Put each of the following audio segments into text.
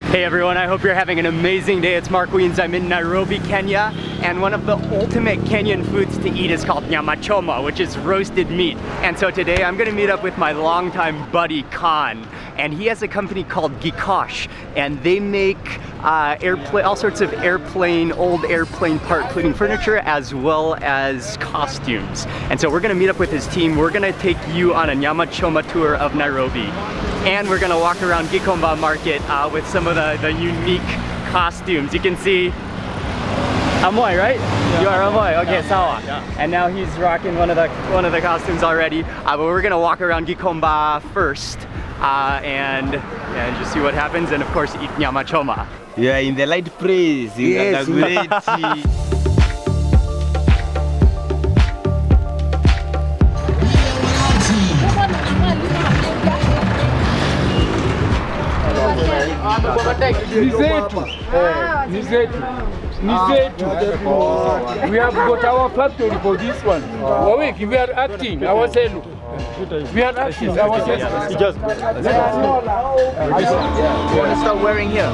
Hey everyone, I hope you're having an amazing day. It's Mark Weens. I'm in Nairobi, Kenya, and one of the ultimate Kenyan foods to eat is called Nyama Choma, which is roasted meat. And so today I'm gonna meet up with my longtime buddy, Khan, and he has a company called Gikosh, and they make all sorts of old airplane part, including furniture, as well as costumes. And so we're gonna meet up with his team. We're gonna take you on a Nyama Choma tour of Nairobi. And we're gonna walk around Gikomba market with some of the unique costumes. You can see Amoy, right? Yeah. You are Amoy. Okay, Sawa. Yeah. And now he's rocking one of the costumes already. But we're gonna walk around Gikomba first and just see what happens, and of course eat Nyama Choma. Yeah, in the light praise. Yes. We have got our factory for this one. We are acting ourselves. We are acting ourselves. Just what to start wearing here.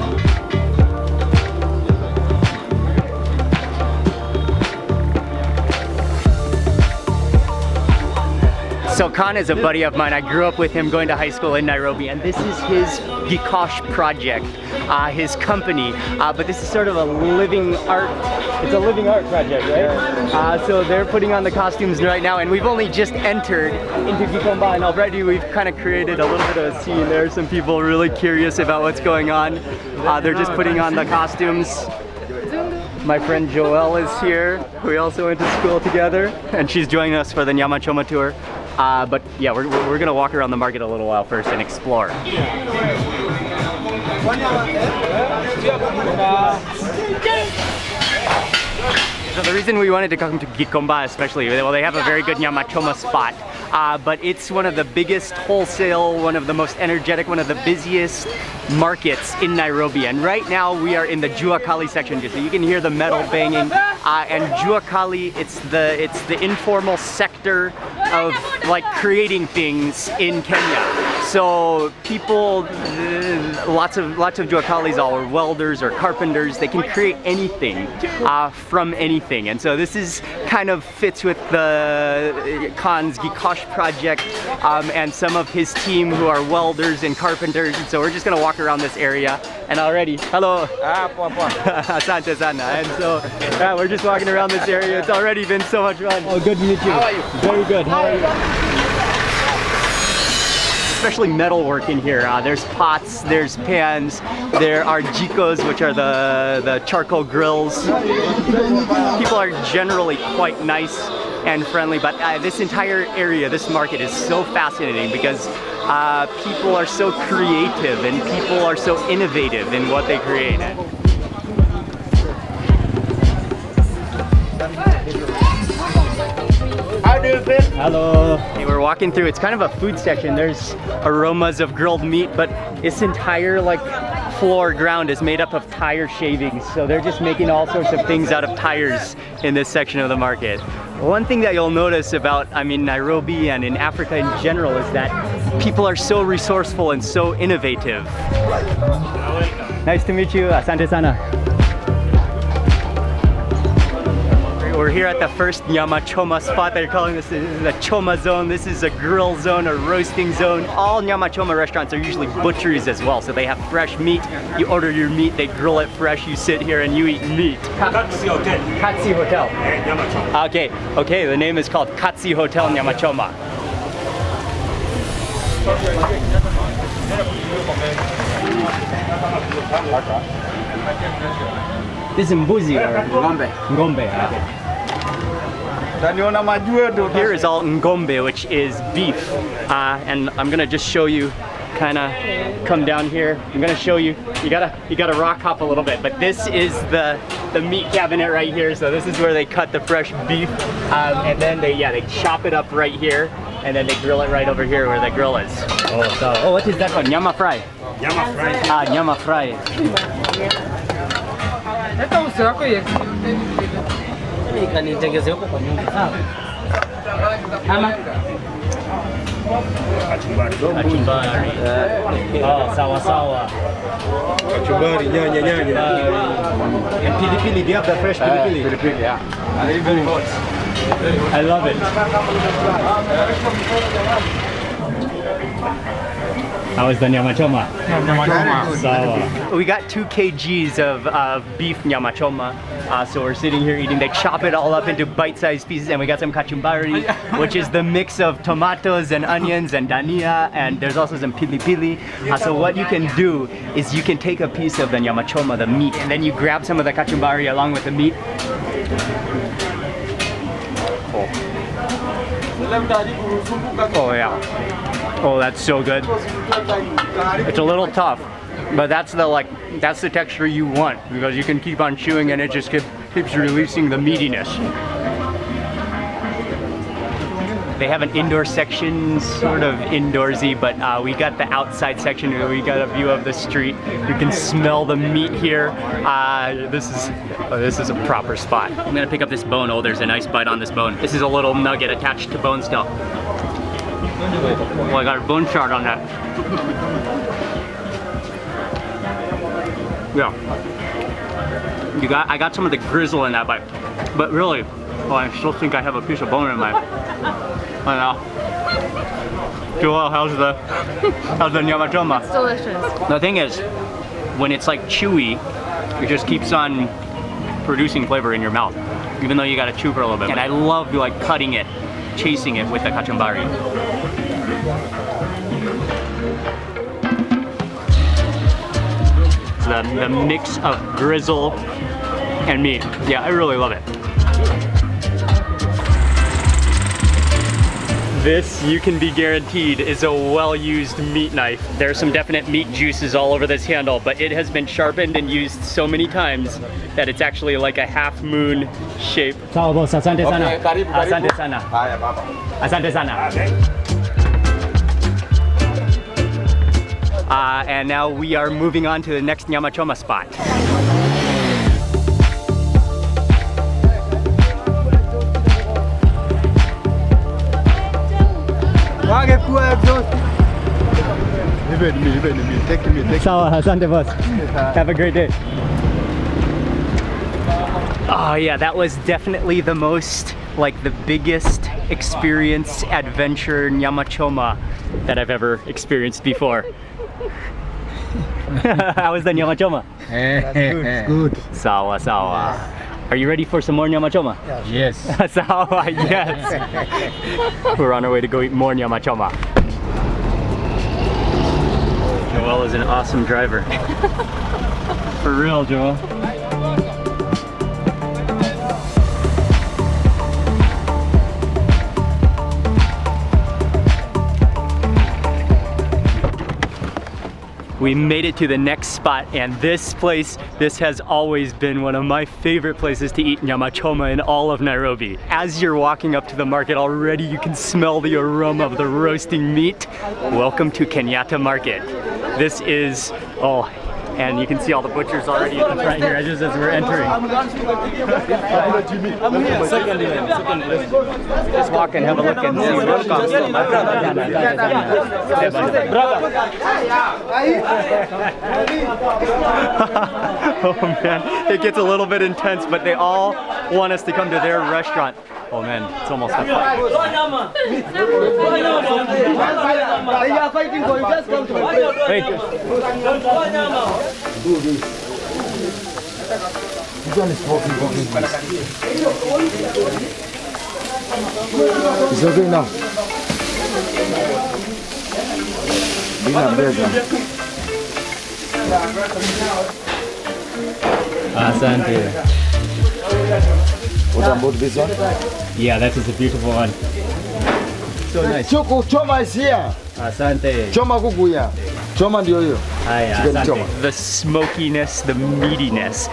So Khan is a buddy of mine. I grew up with him going to high school in Nairobi, and this is his Gikosh project, his company. But this is sort of a living art, it's a living art project, right? So they're putting on the costumes right now, and we've only just entered into Gikomba, and already we've kind of created a little bit of a scene. There are some people really curious about what's going on. They're just putting on the costumes. My friend Joelle is here. We also went to school together, and she's joining us for the Nyama Choma tour. But yeah, we're gonna walk around the market a little while first and explore. So the reason we wanted to come to Gikomba especially, well, they have a very good Nyama Choma spot, but it's one of the biggest wholesale, one of the most energetic, one of the busiest markets in Nairobi. And right now we are in the Jua Kali section, so you can hear the metal banging. And Jua Kali, it's the informal sector of like creating things in Kenya. So people, lots of Jua Kalis are welders or carpenters. They can create anything from anything. And so this is kind of fits with the Khan's Gikosh project and some of his team who are welders and carpenters. And so we're just gonna walk around this area, and already, hello. Asante sana. And so we're just walking around this area. It's already been so much fun. Oh, good to meet you. How are you? Very good. How are you? Especially metal work in here. There's pots, there's pans, there are jikos, which are the charcoal grills. People are generally quite nice and friendly, but this entire area, this market is so fascinating because people are so creative and people are so innovative in what they create. Hello. Hey, we're walking through, it's kind of a food section. There's aromas of grilled meat, but this entire ground is made up of tire shavings. So they're just making all sorts of things out of tires in this section of the market. One thing that you'll notice about, Nairobi and in Africa in general is that people are so resourceful and so innovative. Nice to meet you. Asante sana. We're here at the first Nyama Choma spot. They're calling this the Choma zone. This is a grill zone, a roasting zone. All Nyama Choma restaurants are usually butcheries as well, so they have fresh meat. You order your meat, they grill it fresh. You sit here and you eat meat. Katsi Hotel. Katsi Hotel. Nyama Choma. Okay. The name is called Katsi Hotel Nyama Choma. This is mbuzi or ngombe? Ngombe. Okay. Here is all ngombe, which is beef, and I'm gonna just show you. Kind of come down here. I'm gonna show you. You gotta rock hop a little bit, but this is the meat cabinet right here. So this is where they cut the fresh beef, and then they chop it up right here, and then they grill it right over here where the grill is. Oh, what is that one? Nyama fry. Nyama fry. Nyama fry. Kachumbari. Kachumbari. Oh, sawa sawa. Kachumbari, nyanya. And pili-pili, do you have the fresh pili-pili? Pili-pili, yeah. Very, very hot. I love it. How is the nyama choma? So, we got 2 kgs of beef nyama choma. So we're sitting here eating. They chop it all up into bite-sized pieces, and we got some kachumbari, which is the mix of tomatoes and onions and dania, and there's also some pili-pili. So what you can do is you can take a piece of the nyama choma, the meat, and then you grab some of the kachumbari along with the meat. Oh yeah. Oh, that's so good. It's a little tough, but that's the texture you want, because you can keep on chewing and it just keeps releasing the meatiness. They have an indoor section, sort of indoorsy, but we got the outside section where we got a view of the street. You can smell the meat here. This is a proper spot. I'm gonna pick up this bone. Oh, there's a nice bite on this bone. This is a little nugget attached to bone still. Oh, I got a bone shard on that. Yeah. I got some of the grizzle in that bite, but really, I still think I have a piece of bone in my. I know. Joel, how's the nyama choma? It's delicious. The thing is, when it's like chewy, it just keeps on producing flavor in your mouth, even though you gotta chew for a little bit. And I love like cutting it, chasing it with the kachumbari. The mix of grizzle and meat. Yeah, I really love it. This, you can be guaranteed, is a well-used meat knife. There's some definite meat juices all over this handle, but it has been sharpened and used so many times that it's actually like a half moon shape. Ciao boss, asante sana. Okay, karibu. Asante sana. Haya, baba. Asante sana. And now we are moving on to the next nyama choma spot. Sawa, asante boss. Have a great day. Oh yeah, that was definitely the most, like the biggest experience, adventure, nyama choma that I've ever experienced before. How was the nyama choma? Good. Sawa, sawa. Are you ready for some more nyama choma? Yes. Sawa, yes. We're on our way to go eat more nyama choma. Joel is an awesome driver. For real, Joel. We made it to the next spot, and this has always been one of my favorite places to eat nyama choma in all of Nairobi. As you're walking up to the market already, you can smell the aroma of the roasting meat. Welcome to Kenyatta Market. This is, and you can see all the butchers already at the front here just as we're entering. Just walk and have a look and see what comes. Oh man, it gets a little bit intense, but they all want us to come to their restaurant. Oh man, it's almost a fight. Wait. It's okay now. Asante. What about this one? Yeah, that is a beautiful one. So nice. Choma is here. Asante. Choma kuku here. Choma ndio hiyo. The smokiness, the meatiness,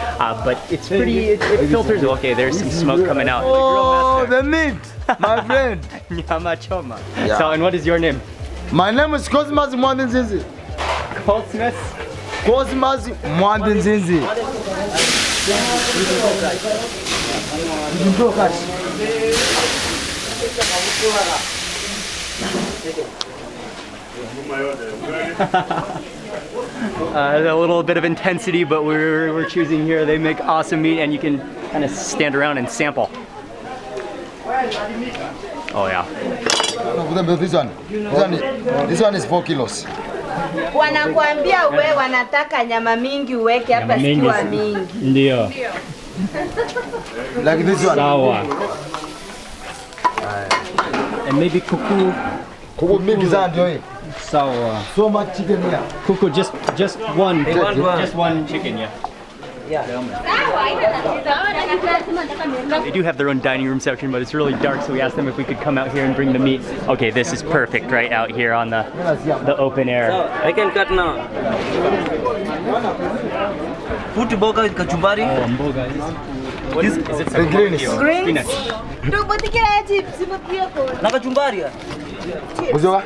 but it's pretty, it filters. Okay, there's some smoke coming out. Oh, the meat, my friend. Nyama choma. Yeah. So, and what is your name? My name is Cosmas Mwandenzinzi. Cosmas? Cosmas Mwandenzinzi. A little bit of intensity, but we're choosing here. They make awesome meat, and you can kind of stand around and sample. Oh yeah. No, this one is 4 kilos. Wanakuambia uwe wanataka nyama mingi uweke hapa sikiwa mingi. Ndio. Like this one. Sawa. And maybe kuku. Kuku mingi sana ndio hii. Sawa. So much chicken here. Kuku, just one. Just one chicken, yeah. They do have their own dining room section, but it's really dark, so we asked them if we could come out here and bring the meat. Okay, this is perfect right out here on the open air. I can cut now. Put boga with kachumbari. Oh, mboga. What is it? The greens. Spinach. Na kachumbari. Uzoga.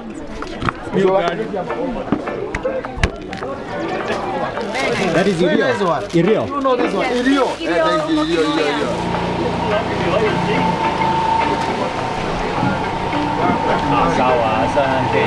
That is This one. Irio. You know this one. Irio. Thank you. Irio. Sawa, asante.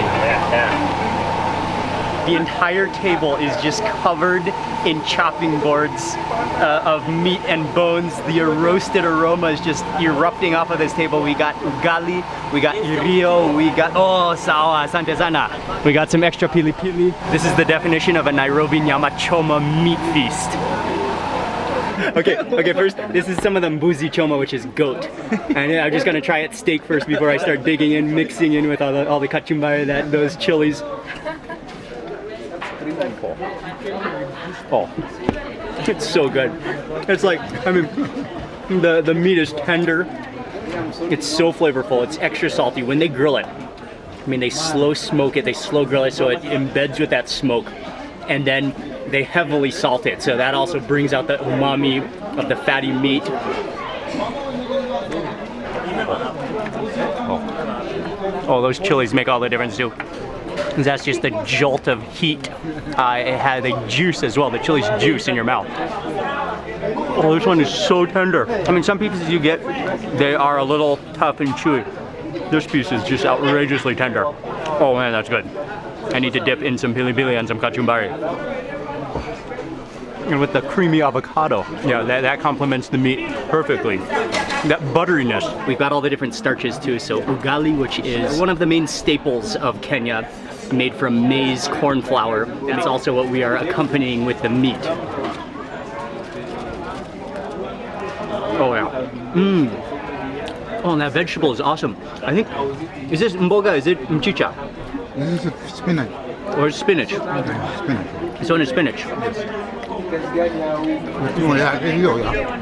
The entire table is just covered in chopping boards of meat and bones. The roasted aroma is just erupting off of this table. We got ugali, we got irio, we got, oh, sawa, asante sana. We got some extra pili pili. This is the definition of a Nairobi Nyama Choma meat feast. Okay, first, this is some of the mbuzi choma, which is goat. And I'm just gonna try it steak first before I start digging in, mixing in with all the kachumbari, those chilies. Oh, it's so good. It's like, I mean, the meat is tender. It's so flavorful. It's extra salty. When they grill it, I mean, they slow smoke it, they slow grill it so it embeds with that smoke. And then they heavily salt it, so that also brings out the umami of the fatty meat. Oh, those chilies make all the difference too. That's just a jolt of heat. It had the juice as well, the chili's juice in your mouth. Oh, this one is so tender. I mean, some pieces you get, they are a little tough and chewy. This piece is just outrageously tender. Oh man, that's good. I need to dip in some pili pili and some kachumbari. And with the creamy avocado, yeah, that complements the meat perfectly. That butteriness. We've got all the different starches too. So ugali, which is one of the main staples of Kenya, made from maize corn flour. That's also what we are accompanying with the meat. Oh yeah. Mmm. Oh, and that vegetable is awesome. I think, is this mboga? Is it mchicha? This is spinach. Or spinach? Spinach. This one is spinach.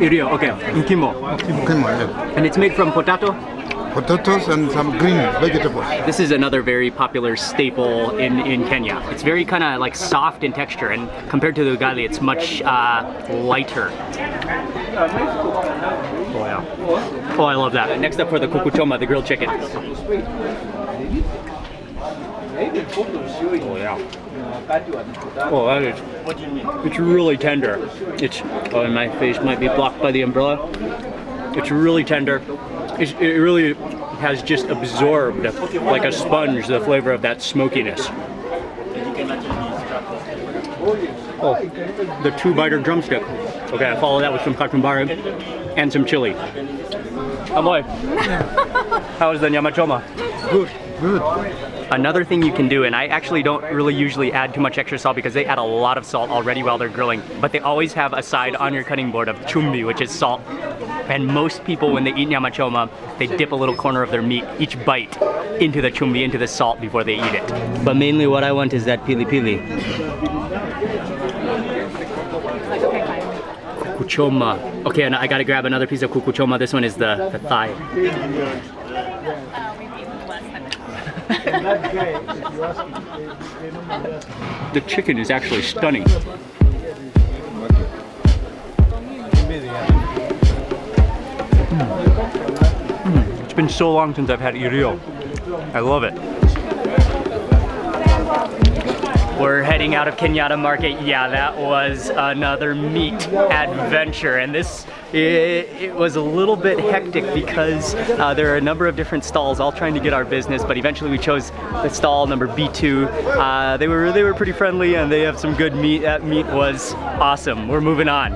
Irio, okay. Nkimo. And it's made from potato? Potatoes and some green vegetables. This is another very popular staple in Kenya. It's very kind of like soft in texture, and compared to the ugali, it's much lighter. Oh yeah. Oh, I love that. Next up for the kuku choma, the grilled chicken. Oh yeah. Oh, that is. It's really tender. It's. Oh, and my face might be blocked by the umbrella. It's really tender. It really has just absorbed, like a sponge, the flavor of that smokiness. Oh, the 2-biter drumstick. Okay, I follow that with some kachumbari and some chili. Amoy, how is the nyama choma? Good, good. Another thing you can do, and I actually don't really usually add too much extra salt because they add a lot of salt already while they're grilling, but they always have a side on your cutting board of chumbi, which is salt. And most people, when they eat nyama choma, they dip a little corner of their meat, each bite, into the chumbi, into the salt before they eat it. But mainly what I want is that pili pili. Kuku choma. Okay, and I gotta grab another piece of kuku choma. This one is the thigh. The chicken is actually stunning. It's been so long since I've had irio. I love it. We're heading out of Kenyatta Market. Yeah, that was another meat adventure, and it was a little bit hectic because there are a number of different stalls all trying to get our business, but eventually we chose the stall number B2. They were pretty friendly and they have some good meat. That meat was awesome. We're moving on.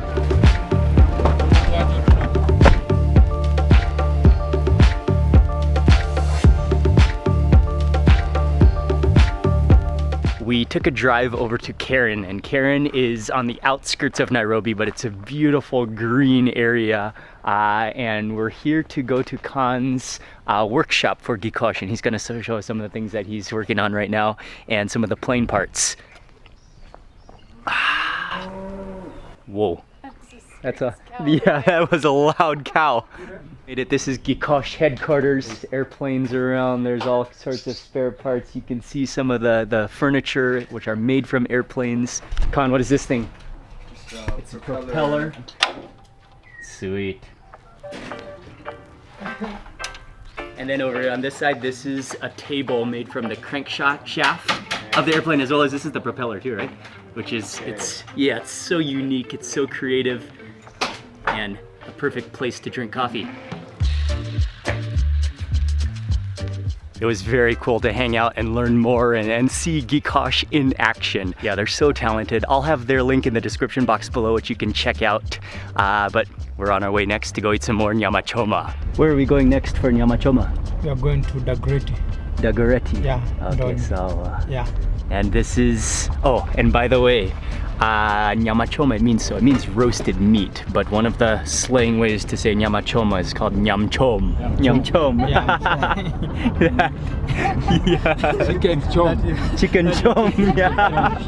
We took a drive over to Karen, and Karen is on the outskirts of Nairobi, but it's a beautiful green area. And we're here to go to Khan's workshop for Gikosh, and he's gonna show us some of the things that he's working on right now and some of the plane parts. Whoa. Yeah, that was a loud cow. This is Gikosh headquarters. Airplanes around. There's all sorts of spare parts. You can see some of the furniture which are made from airplanes. Khan, what is this thing? It's a propeller. Sweet. And then over on this side, this is a table made from the crankshaft of the airplane, as well as this is the propeller too, right? Which is, it's so unique, it's so creative, and a perfect place to drink coffee. It was very cool to hang out and learn more and see Gikosh in action. Yeah, they're so talented. I'll have their link in the description box below, which you can check out. But we're on our way next to go eat some more Nyama Choma. Where are we going next for Nyama Choma? We are going to Dagoretti. Dagoretti? Yeah. Okay, so... yeah. And this is... Oh, and by the way, Nyama Choma, it means roasted meat, but one of the slang ways to say Nyama Choma is called Nyam Chom. Nyam Chom. Yeah. Yeah. Chicken chom. Chicken Chom, yeah.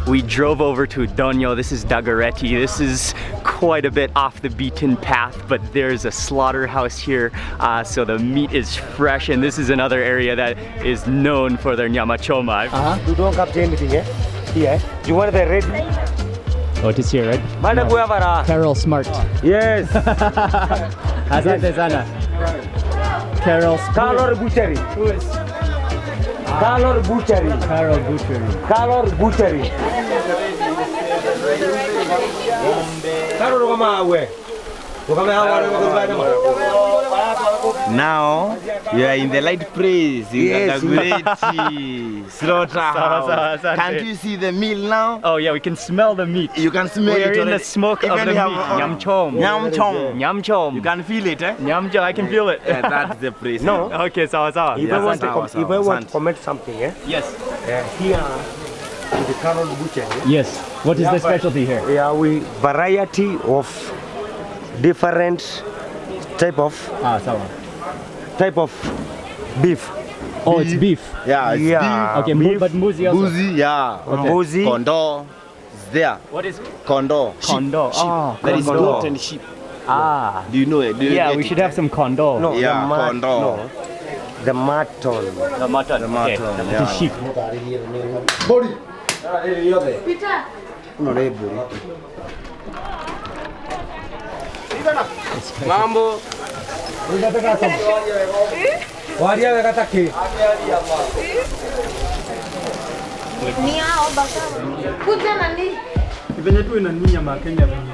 We drove over to Donyo. This is Dagoretti. This is quite a bit off the beaten path, but there's a slaughterhouse here, so the meat is fresh, and this is another area that is known for their Nyama Choma. You don't capture anything, eh? Here. You want the red? Oh, it is here, right? Yeah. Carol Smart. Yes. Asante sana. Carol Smart. Color butchery. Who is? Color butchery. Carol Butchery. Color butchery. Now you are in the light praise in Yes. the Dagoretti slaughterhouse. Can't you see the meal now? Oh yeah, we can smell the meat. You can smell We're it in the already. smoke of Even the meat. you have- Nyam Chom. Nyam chom. Nyam Chom. You can feel it, eh? Nyam Chom, I can feel it. Yeah, that's the praise. No. Okay, sawa sawa. If I want to, sawa, if I want to sawa. comment something, eh? Yes. Here in the color butchery. Yes. What is the specialty here? Yeah, we variety of different type of beef. Oh, it's beef. Yeah, it's Yeah. Okay, beef. but mbuzi also. Buzi, yeah. Mbuzi. Kondo is there. What is Kondo. kondo? Oh, That is kondo. goat and sheep. Ah. Do you know it? Do you Yeah, get we it? should have some kondo. No, Yeah, the kondo. no, the mutton. The mutton. The Okay. mutton, The yeah. sheep. Body. Mambo. Wadia kata ke. Ni hao baka. Kuja nani? Venye tu inanunya makenya venye.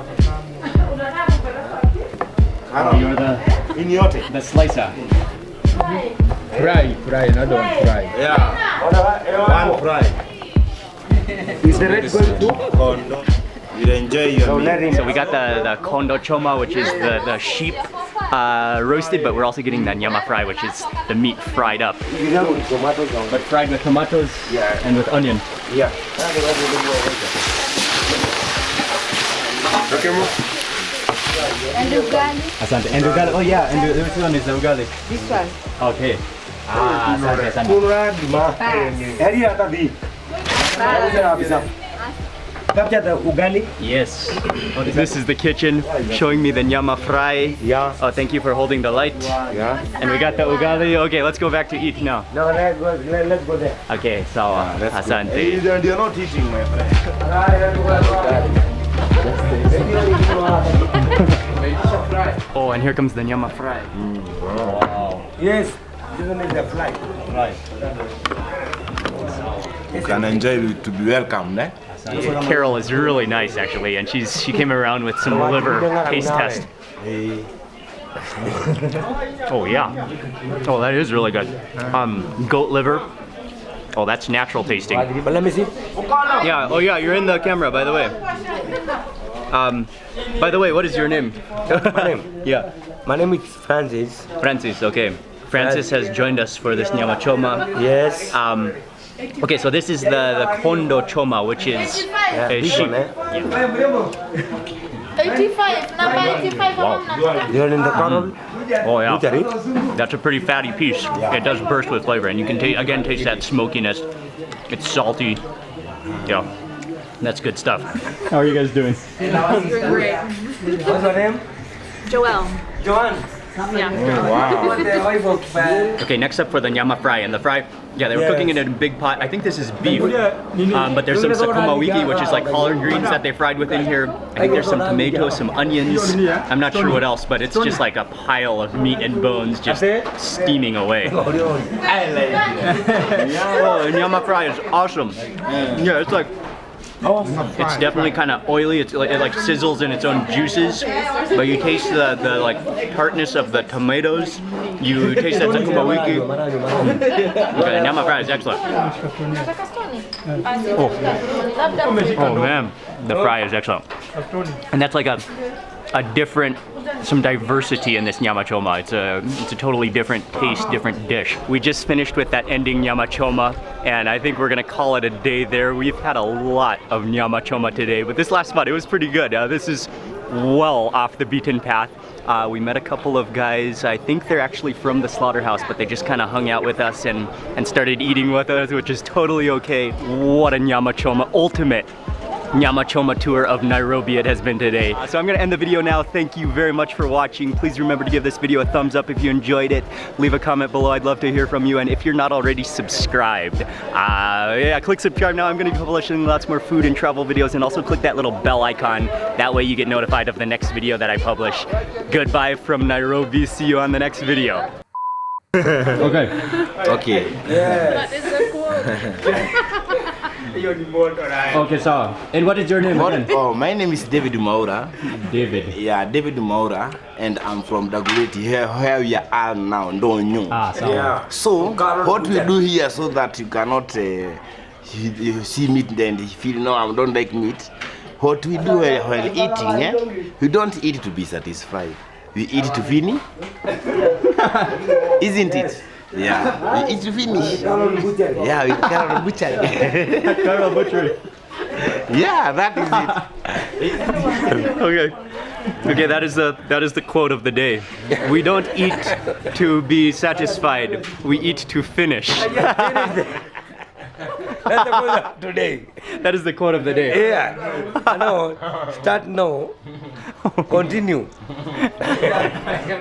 You're the slicer. Fry, not don't fry. Yeah. One fry. Is the red going to? Kondo. You enjoy your meal. So we got the kondo choma, which is the sheep roasted, but we're also getting the nyama fry, which is the meat fried up. But fried with tomatoes and with onion. Yeah. And ugali. Asante. And ugali. Oh yeah, and this one is the ugali. This one. Okay. Ah, asante, asante. Capture the ugali. Yes. Oh, this is the kitchen, showing me the nyama fry. Yeah. Oh, thank you for holding the light. Yeah. And we got the ugali. Okay, let's go back to eat now. No, let's go there. Okay, so asante. You're not eating, my friend. Oh, and here comes the nyama fry. Yes, this one is the fly. You can enjoy to be welcome, eh? Carol is really nice actually, and she came around with some liver taste test. Oh yeah. Oh, that is really good. Goat liver. Oh, that's natural tasting. But let me see. Yeah. Oh yeah, you're in the camera, by the way. By the way, what is your name? My name? Yeah. My name is Francis. Francis. Okay. Francis has joined us for this nyama choma. Yes. Okay, so this is the kondo choma, which is a this sheep. one, eh? 85, number 85. You are in the corner. Oh yeah. Butchery. That's a pretty fatty piece. It does burst with flavor, and you can again taste that smokiness. It's salty. Yeah, that's good stuff. How are you guys doing? Doing great. What's your name? Joelle. Joanne. Yeah. Okay, next up for the nyama fry, and the fry, yeah, they were cooking it in a big pot. I think this is beef, but there's some sukuma wiki, which is like collard greens that they fried within here. I think there's some tomatoes, some onions. I'm not sure what else, but it's just like a pile of meat and bones just steaming away. Oh, the nyama fry is awesome. Yeah, it's like, it's definitely kind of oily. It like sizzles in its own juices, but you taste the like tartness of the tomatoes. You taste that sukuma wiki. Okay, the nyama fry is excellent. Oh man, the fry is excellent. And that's like a different, some diversity in this nyama choma. It's a totally different taste, different dish. We just finished with that ending nyama choma, and I think we're gonna call it a day there. We've had a lot of nyama choma today, but this last spot, it was pretty good. This is well off the beaten path. We met a couple of guys, I think they're actually from the slaughterhouse, but they just kind of hung out with us and started eating with us, which is totally okay. What a nyama choma, ultimate nyama choma tour of Nairobi it has been today. So I'm gonna end the video now. Thank you very much for watching. Please remember to give this video a thumbs up if you enjoyed it. Leave a comment below, I'd love to hear from you. And if you're not already subscribed, yeah, click subscribe now. I'm gonna be publishing lots more food and travel videos, and also click that little bell icon. That way you get notified of the next video that I publish. Goodbye from Nairobi, see you on the next video. Okay. Okay. That is so cool. Okay, so, and what is your name again? Oh, my name is David Maura. David. Yeah, David Maura, and I'm from Dagoretti, here where we are now, Ndonyo. Yeah. So, what we do here so that you cannot you see meat and you feel, no, I don't like meat. What we do while eating, we don't eat to be satisfied. We eat to finish. Isn't it? Yeah, we eat to finish. Yeah, we Carol Butchery. Carol Butchery. Yeah, that is it. Okay. Okay, that is the quote of the day. We don't eat to be satisfied. We eat to finish. That's the quote of today. That is the quote of the day. Yeah. No, start now. Continue.